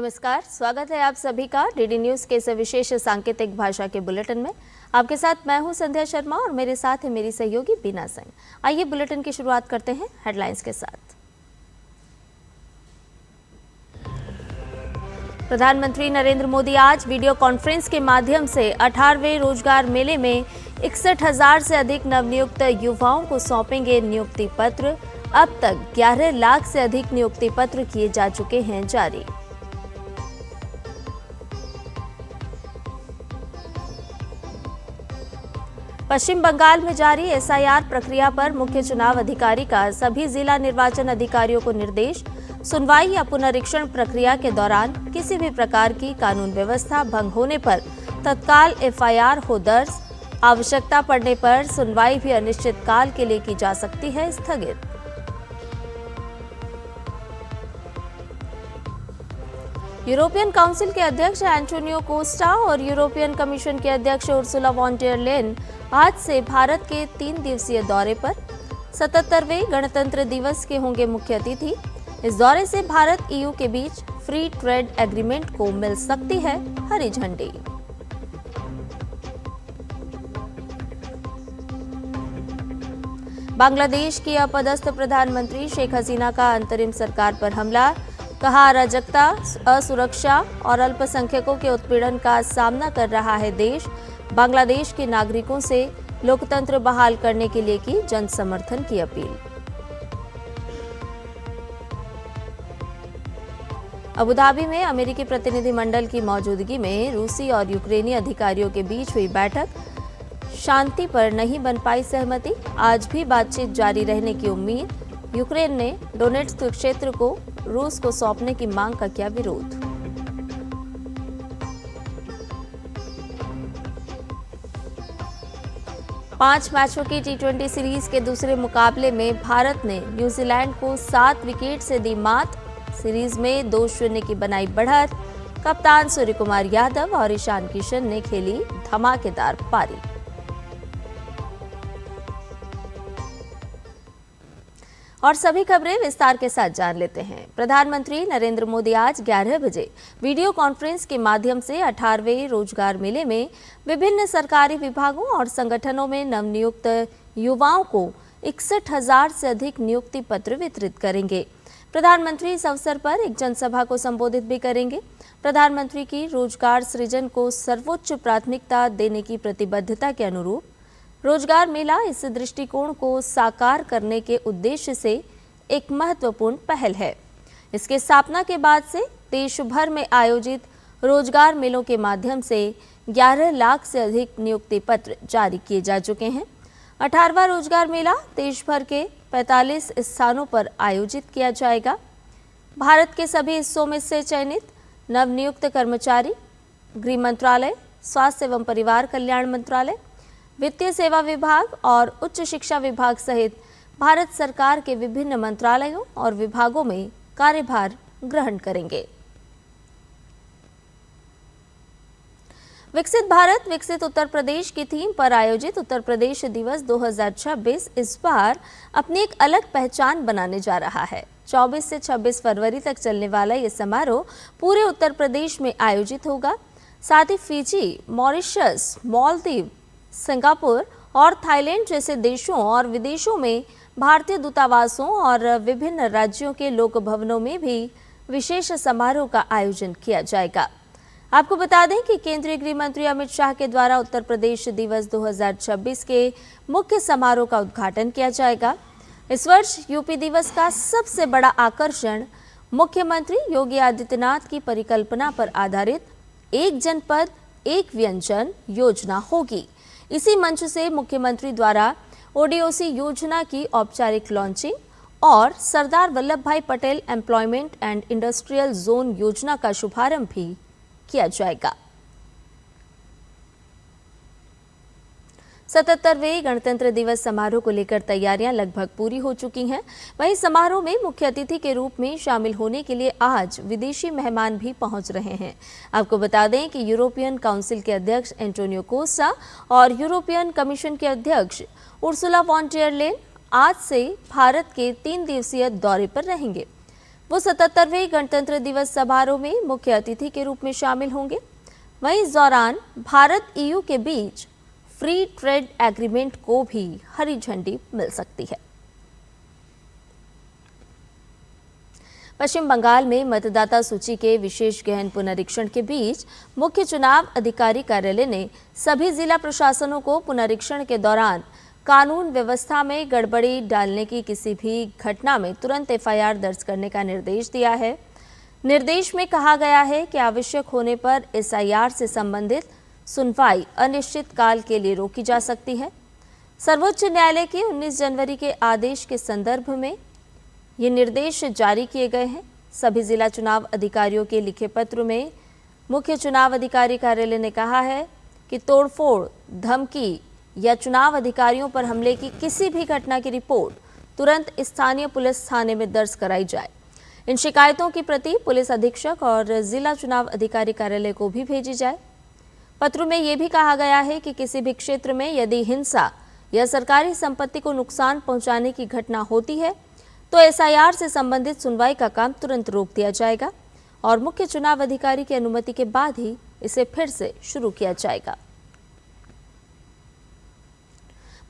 नमस्कार, स्वागत है आप सभी का डीडी न्यूज के इस विशेष सांकेतिक भाषा के बुलेटिन में। आपके साथ मैं हूं संध्या शर्मा और मेरे साथ है मेरी सहयोगी बीना सिंह। आइए बुलेटिन की शुरुआत करते हैं हेडलाइंस के साथ। प्रधानमंत्री नरेंद्र मोदी आज वीडियो कॉन्फ्रेंस के माध्यम से 18वें रोजगार मेले में 61,000 से अधिक नवनियुक्त युवाओं को सौंपेंगे नियुक्ति पत्र। अब तक 11 लाख से अधिक नियुक्ति पत्र किए जा चुके हैं जारी। पश्चिम बंगाल में जारी एसआईआर प्रक्रिया पर मुख्य चुनाव अधिकारी का सभी जिला निर्वाचन अधिकारियों को निर्देश। सुनवाई या पुनरीक्षण प्रक्रिया के दौरान किसी भी प्रकार की कानून व्यवस्था भंग होने पर तत्काल एफआईआर हो दर्ज। आवश्यकता पड़ने पर सुनवाई भी अनिश्चित काल के लिए की जा सकती है स्थगित। यूरोपियन काउंसिल के अध्यक्ष एंटोनियो कोस्टा और यूरोपियन कमीशन के अध्यक्ष उर्सुला वॉन डेर लेयन आज से भारत के 3 दिवसीय दौरे पर। 77वें गणतंत्र दिवस के होंगे मुख्य अतिथि। इस दौरे से भारत ईयू के बीच फ्री ट्रेड एग्रीमेंट को मिल सकती है हरी झंडी। बांग्लादेश की अपदस्थ प्रधानमंत्री शेख हसीना का अंतरिम सरकार पर हमला। कहा, अराजकता, असुरक्षा और अल्पसंख्यकों के उत्पीड़न का सामना कर रहा है देश। बांग्लादेश के नागरिकों से लोकतंत्र बहाल करने के लिए की जन समर्थन की अपील। अबुधाबी में अमेरिकी प्रतिनिधिमंडल की मौजूदगी में रूसी और यूक्रेनी अधिकारियों के बीच हुई बैठक। शांति पर नहीं बन पाई सहमति, आज भी बातचीत जारी रहने की उम्मीद। यूक्रेन ने डोनेट्स्क क्षेत्र को रूस को सौंपने की मांग का किया विरोध। पांच मैचों की टी20 सीरीज के दूसरे मुकाबले में भारत ने न्यूजीलैंड को 7 विकेट से दी मात। सीरीज में 2-0 की बनाई बढ़त। कप्तान सूर्य कुमार यादव और ईशान किशन ने खेली धमाकेदार पारी। और सभी खबरें विस्तार के साथ जान लेते हैं। प्रधानमंत्री नरेंद्र मोदी आज 11 बजे वीडियो कॉन्फ्रेंस के माध्यम से 18वें रोजगार मेले में विभिन्न सरकारी विभागों और संगठनों में नवनियुक्त युवाओं को 61,000 से अधिक नियुक्ति पत्र वितरित करेंगे। प्रधानमंत्री इस अवसर पर एक जनसभा को संबोधित भी करेंगे। प्रधानमंत्री की रोजगार सृजन को सर्वोच्च प्राथमिकता देने की प्रतिबद्धता के अनुरूप रोजगार मेला इस दृष्टिकोण को साकार करने के उद्देश्य से एक महत्वपूर्ण पहल है। इसके स्थापना के बाद से देश भर में आयोजित रोजगार मेलों के माध्यम से 11 लाख से अधिक नियुक्ति पत्र जारी किए जा चुके हैं। 18वां रोजगार मेला देश भर के 45 स्थानों पर आयोजित किया जाएगा। भारत के सभी हिस्सों में से चयनित नवनियुक्त कर्मचारी गृह मंत्रालय, स्वास्थ्य एवं परिवार कल्याण मंत्रालय, वित्तीय सेवा विभाग और उच्च शिक्षा विभाग सहित भारत सरकार के विभिन्न मंत्रालयों और विभागों में कार्यभार ग्रहण करेंगे। विकसित भारत विकसित उत्तर प्रदेश की थीम पर आयोजित उत्तर प्रदेश दिवस 2026 इस बार अपनी एक अलग पहचान बनाने जा रहा है। 24 से 26 फरवरी तक चलने वाला ये समारोह पूरे उत्तर प्रदेश में आयोजित होगा। साथ ही फिजी, मॉरिशस, मालदीव, सिंगापुर और थाईलैंड जैसे देशों और विदेशों में भारतीय दूतावासों और विभिन्न राज्यों के लोक भवनों में भी विशेष समारोह का आयोजन किया जाएगा। आपको बता दें कि केंद्रीय गृह मंत्री अमित शाह के द्वारा उत्तर प्रदेश दिवस 2026 के मुख्य समारोह का उद्घाटन किया जाएगा। इस वर्ष यूपी दिवस का सबसे बड़ा आकर्षण मुख्यमंत्री योगी आदित्यनाथ की परिकल्पना पर आधारित एक जनपद एक व्यंजन योजना होगी। इसी मंच से मुख्यमंत्री द्वारा ओडीओसी योजना की औपचारिक लॉन्चिंग और सरदार वल्लभ भाई Patel employment and industrial zone योजना का शुभारंभ भी किया जाएगा। 77वें गणतंत्र दिवस समारोह को लेकर तैयारियां लगभग पूरी हो चुकी हैं। वहीं समारोह में मुख्य अतिथि के रूप में शामिल होने के लिए आज विदेशी मेहमान भी पहुंच रहे हैं। आपको बता दें कि यूरोपियन काउंसिल के अध्यक्ष एंटोनियो कोस्टा और यूरोपियन कमीशन के अध्यक्ष उर्सुला वॉन डेर लेयन आज से भारत के 3 दिवसीय दौरे पर रहेंगे। वो 77वें गणतंत्र दिवस समारोह में मुख्य अतिथि के रूप में शामिल होंगे। वहीं इस दौरान भारत EU के बीच फ्री ट्रेड एग्रीमेंट को भी हरी झंडी मिल सकती है। पश्चिम बंगाल में मतदाता सूची के विशेष गहन पुनरीक्षण के बीच मुख्य चुनाव अधिकारी कार्यालय ने सभी जिला प्रशासनों को पुनरीक्षण के दौरान कानून व्यवस्था में गड़बड़ी डालने की किसी भी घटना में तुरंत FIR दर्ज करने का निर्देश दिया है। निर्देश में कहा गया है कि आवश्यक होने पर SIR से संबंधित सुनवाई अनिश्चित काल के लिए रोकी जा सकती है। सर्वोच्च न्यायालय के 19 जनवरी के आदेश के संदर्भ में ये निर्देश जारी किए गए हैं। सभी जिला चुनाव अधिकारियों के लिखे पत्र में मुख्य चुनाव अधिकारी कार्यालय ने कहा है कि तोड़फोड़, धमकी या चुनाव अधिकारियों पर हमले की किसी भी घटना की रिपोर्ट तुरंत स्थानीय पुलिस थाने में दर्ज कराई जाए। इन शिकायतों की प्रति पुलिस अधीक्षक और जिला चुनाव अधिकारी कार्यालय को भी भेजी जाए। पत्र में यह भी कहा गया है कि किसी भी क्षेत्र में यदि हिंसा या सरकारी संपत्ति को नुकसान पहुंचाने की घटना होती है तो SIR से संबंधित सुनवाई का काम तुरंत रोक दिया जाएगा और मुख्य चुनाव अधिकारी की अनुमति के बाद ही इसे फिर से शुरू किया जाएगा।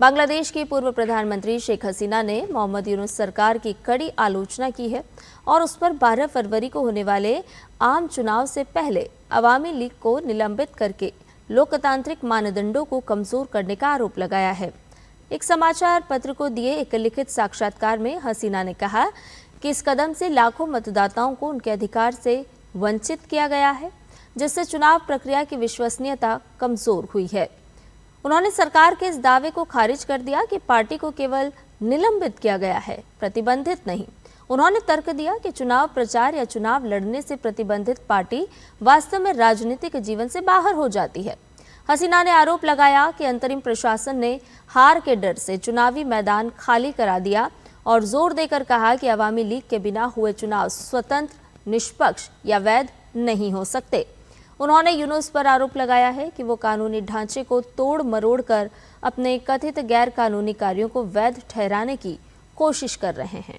बांग्लादेश की पूर्व प्रधानमंत्री शेख हसीना ने मोहम्मद यूनुस सरकार की कड़ी आलोचना की है और उस पर 12 फरवरी को होने वाले आम चुनाव से पहले अवामी लीग को निलंबित करके लोकतांत्रिक मानदंडों को कमजोर करने का आरोप लगाया है। एक समाचार पत्र को दिए एक लिखित साक्षात्कार में हसीना ने कहा कि इस कदम से लाखों मतदाताओं को उनके अधिकार से वंचित किया गया है, जिससे चुनाव प्रक्रिया की विश्वसनीयता कमजोर हुई है। उन्होंने सरकार के इस दावे को खारिज कर दिया कि पार्टी को केवल निलंबित किया गया है, प्रतिबंधित नहीं। उन्होंने तर्क दिया कि चुनाव प्रचार या चुनाव लड़ने से प्रतिबंधित पार्टी वास्तव में राजनीतिक जीवन से बाहर हो जाती है। हसीना ने आरोप लगाया कि अंतरिम प्रशासन ने हार के डर से चुनावी मैदान खाली करा दिया और जोर देकर कहा कि अवामी लीग के बिना हुए चुनाव स्वतंत्र, निष्पक्ष या वैध नहीं हो सकते। उन्होंने यूनुस पर आरोप लगाया है कि वो कानूनी ढांचे को तोड़ मरोड़ कर अपने कथित गैर कानूनी कार्यों को वैध ठहराने की कोशिश कर रहे हैं।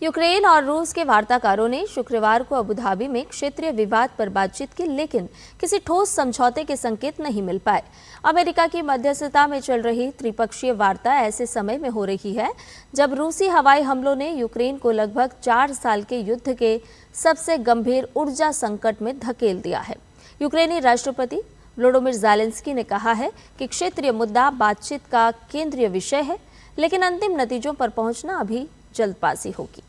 यूक्रेन और रूस के वार्ताकारों ने शुक्रवार को अबू धाबी में क्षेत्रीय विवाद पर बातचीत की, लेकिन किसी ठोस समझौते के संकेत नहीं मिल पाए। अमेरिका की मध्यस्थता में चल रही त्रिपक्षीय वार्ता ऐसे समय में हो रही है जब रूसी हवाई हमलों ने यूक्रेन को लगभग 4 साल के युद्ध के सबसे गंभीर ऊर्जा संकट में धकेल दिया है। यूक्रेनी राष्ट्रपति वोलोडिमिर ज़ेलेंस्की ने कहा है कि क्षेत्रीय मुद्दा बातचीत का केंद्रीय विषय है, लेकिन अंतिम नतीजों पर पहुंचना अभी जल्दबाजी होगी।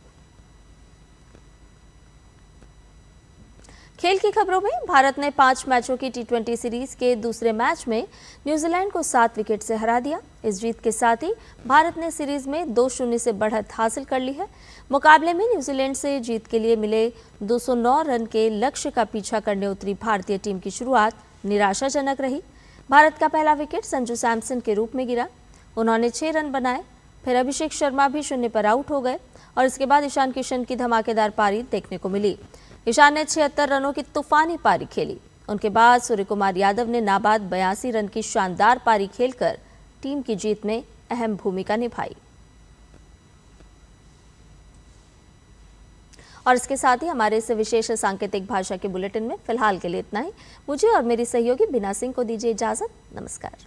खेल की खबरों में भारत ने 5 मैचों की T20 सीरीज के दूसरे मैच में न्यूजीलैंड को 7 विकेट से हरा दिया। इस जीत के साथ ही भारत ने सीरीज में 2-0 से बढ़त हासिल कर ली है। मुकाबले में न्यूजीलैंड से जीत के लिए मिले 209 रन के लक्ष्य का पीछा करने उतरी भारतीय टीम की शुरुआत निराशाजनक रही। भारत का पहला विकेट संजू सैमसन के रूप में गिरा। उन्होंने 6 रन बनाए, फिर अभिषेक शर्मा भी 0 पर आउट हो गए और इसके बाद ईशान किशन की धमाकेदार पारी देखने को मिली। ईशान ने 76 रनों की तूफानी पारी खेली। उनके बाद सूर्य कुमार यादव ने नाबाद 82 रन की शानदार पारी खेलकर टीम की जीत में अहम भूमिका निभाई। और इसके साथ ही हमारे इस विशेष सांकेतिक भाषा के बुलेटिन में फिलहाल के लिए इतना ही। मुझे और मेरी सहयोगी बीना सिंह को दीजिए इजाजत। नमस्कार।